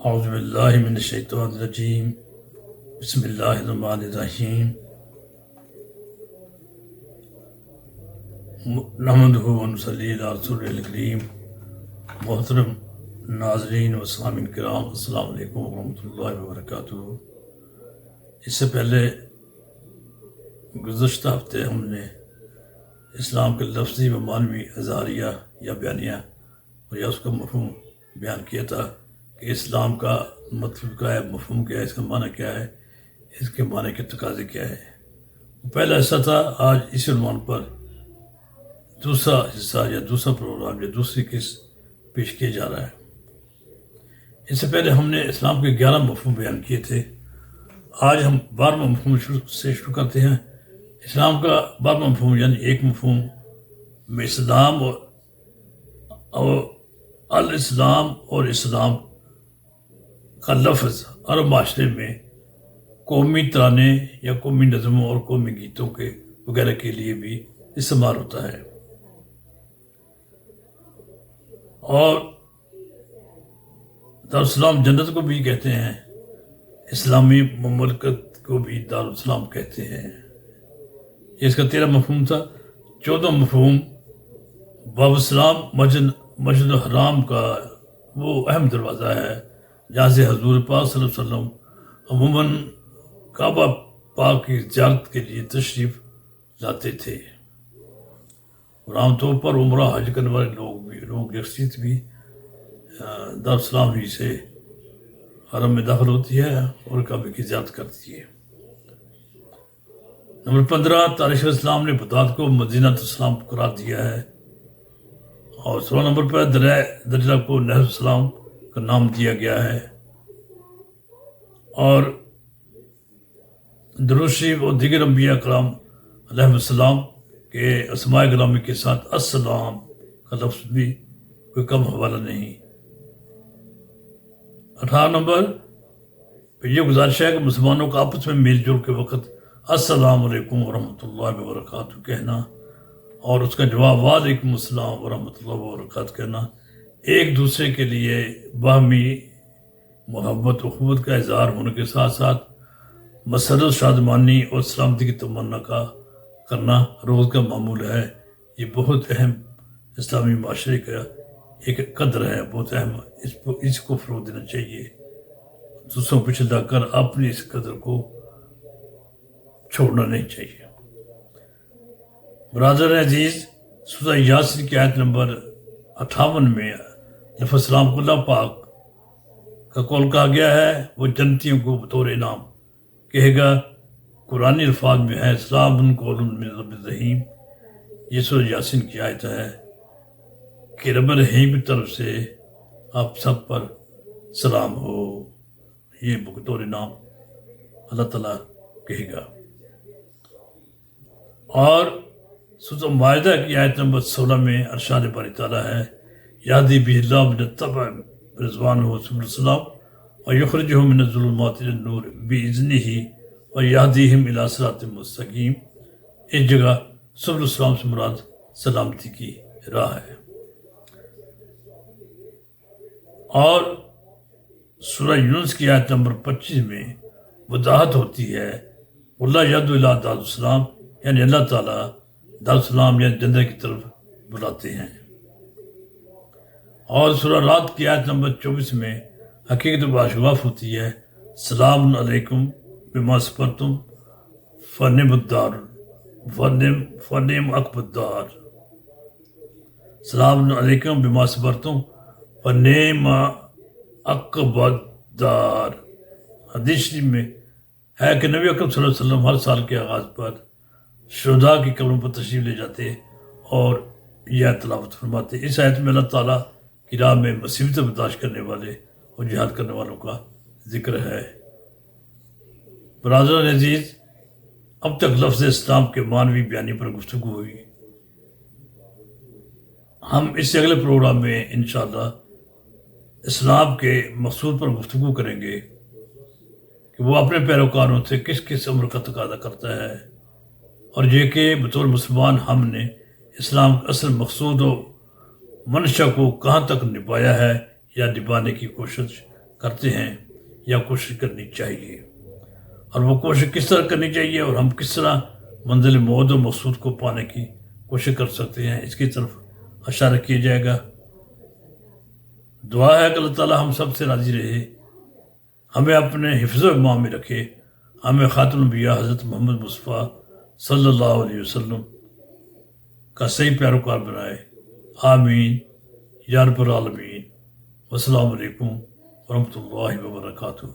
اعوذ باللہ من الشیطان الرجیم بسم اللہ الرحمن الرحیم نحمدہ ونصلی علی رسول الکریم۔ محترم ناظرین و سامعین کرام، السلام علیکم ورحمۃ اللہ وبرکاتہ۔ اس سے پہلے گزشتہ ہفتے ہم نے اسلام کے لفظی و معنوی اظہاریہ یا بیانیہ یا اس کا مفہوم بیان کیا تھا کہ اسلام کا مطلب کیا ہے، مفہوم کیا ہے، اس کا معنی کیا ہے، اس کے معنی کے تقاضے کیا ہے۔ پہلا حصہ تھا، آج اس عنوان پر دوسرا حصہ یا دوسرا پروگرام یا دوسری قسط پیش کیا جا رہا ہے۔ اس سے پہلے ہم نے اسلام کے 11 مفہوم بیان کیے تھے۔ آج ہم 12واں مفہوم سے شروع کرتے ہیں۔ اسلام کا 12واں مفہوم یعنی ایک مفہوم میں اسلام اور الاسلام اور اسلام کا لفظ عرب معاشرے میں قومی ترانے یا قومی نظموں اور قومی گیتوں کے وغیرہ کے لیے بھی استعمال ہوتا ہے، اور دارالسلام جنت کو بھی کہتے ہیں، اسلامی مملکت کو بھی دارالسلام کہتے ہیں۔ یہ اس کا 13 مفہوم تھا۔ 14 مفہوم باب السلام مسجد الحرام کا وہ اہم دروازہ ہے جہاں سے حضور پاک صلی اللہ علیہ وسلم عموماً کعبہ پاک کی زیارت کے لیے تشریف لاتے تھے، اور عام طور پر عمرہ حج کرنے والے لوگوں کی اکثریت بھی دارالسلام ہی سے حرم میں داخل ہوتی ہے اور کعبے کی زیارت کرتی ہے۔ نمبر 15 تاریخ اسلام نے بغداد کو مدینہ السلام قرار دیا ہے، اور 16 نمبر پر دریائے دجلہ کو نہر السلام کا نام دیا گیا ہے، اور درود شریف اور دیگر انبیاء کرام علیہ السلام کے اسماء گرامی کے ساتھ السلام کا لفظ بھی کوئی کم حوالہ نہیں۔ 18 نمبر پہ یہ گزارش ہے کہ مسلمانوں کا آپس میں میل جول کے وقت السلام علیکم ورحمۃ اللہ وبرکاتہ کہنا اور اس کا جواب وعلیکم السلام ورحمۃ اللہ وبرکاتہ کہنا ایک دوسرے کے لیے باہمی محبت و اخوت کا اظہار ہونے کے ساتھ ساتھ مسرت شادمانی اور سلامتی کی تمنا کا کرنا روز کا معمول ہے۔ یہ بہت اہم اسلامی معاشرے کا ایک قدر ہے، بہت اہم، اس کو فروغ دینا چاہیے۔ دوسروں کو پیچھے لا کر اپنی اس قدر کو چھوڑنا نہیں چاہیے۔ برادر عزیز، سورہ یاسین کی آیت نمبر 58 میں جب السلام کو اللہ پاک کا قول کہا گیا ہے، وہ جنتیوں کو بطور انعام کہے گا۔ قرآن الفاظ میں ہے سلام قول من رب الرحیم۔ یہ سورہ یاسین کی آیت ہے کہ رب الرحیم کی طرف سے آپ سب پر سلام ہو، یہ بطور انعام اللہ تعالیٰ کہے گا۔ اور سورۃ مائدہ کی آیت نمبر 16 میں ارشاد باری تعالیٰ ہے یہدی بہ اللہ من اتبع رضوانہ سبل السلام ویخرجہم من الظلمات الی النور بإذنہ ویہدیہم الی صراط مستقیم۔ اس جگہ سبل السلام سے مراد سلامتی کی راہ ہے۔ اور سورہ یونس کی آیت نمبر 25 میں وضاحت ہوتی ہے اللہ یدعو الی دار السلام، یعنی اللہ تعالیٰ دارالسلام یعنی جنت کی طرف بلاتے ہیں۔ اور سورہ رات کی آیت نمبر 24 میں حقیقت باشگاف ہوتی ہے سلام علیکم بما صبرتم فنعم الدار فنعم عقب الدار۔ سلام علیکم بما صبرتم فنعم عقب الدار۔ حدیث شریف میں ہے کہ نبی اکرم صلی اللہ علیہ وسلم ہر سال کے آغاز پر شہداء کی قبروں پر تشریف لے جاتے اور یہ آیت تلاوت فرماتے۔ اس آیت میں اللہ تعالیٰ کی راہ میں مصیبتیں برداشت کرنے والے اور جہاد کرنے والوں کا ذکر ہے۔ برادر عزیز، اب تک لفظ اسلام کے معنوی بیانی پر گفتگو ہوئی۔ ہم اس سے اگلے پروگرام میں انشاءاللہ اسلام کے مقصود پر گفتگو کریں گے کہ وہ اپنے پیروکاروں سے کس کس امر کا تقاضا کرتا ہے، اور یہ کہ بطور مسلمان ہم نے اسلام کا اصل مقصود و منشا کو کہاں تک نبھایا ہے یا نبھانے کی کوشش کرتے ہیں یا کوشش کرنی چاہیے، اور وہ کوشش کس طرح کرنی چاہیے، اور ہم کس طرح منزل موعود و مقصود کو پانے کی کوشش کر سکتے ہیں، اس کی طرف اشارہ کیا جائے گا۔ دعا ہے کہ اللہ تعالی ہم سب سے راضی رہے، ہمیں اپنے حفظ و امان میں رکھے، ہمیں خاتم الانبیاء حضرت محمد مصطفیٰ صلی اللہ علیہ وسلم کا صحیح پیروکار بنائے، آمین یا رب العالمین۔ والسلام علیکم ورحمۃ اللہ وبرکاتہ۔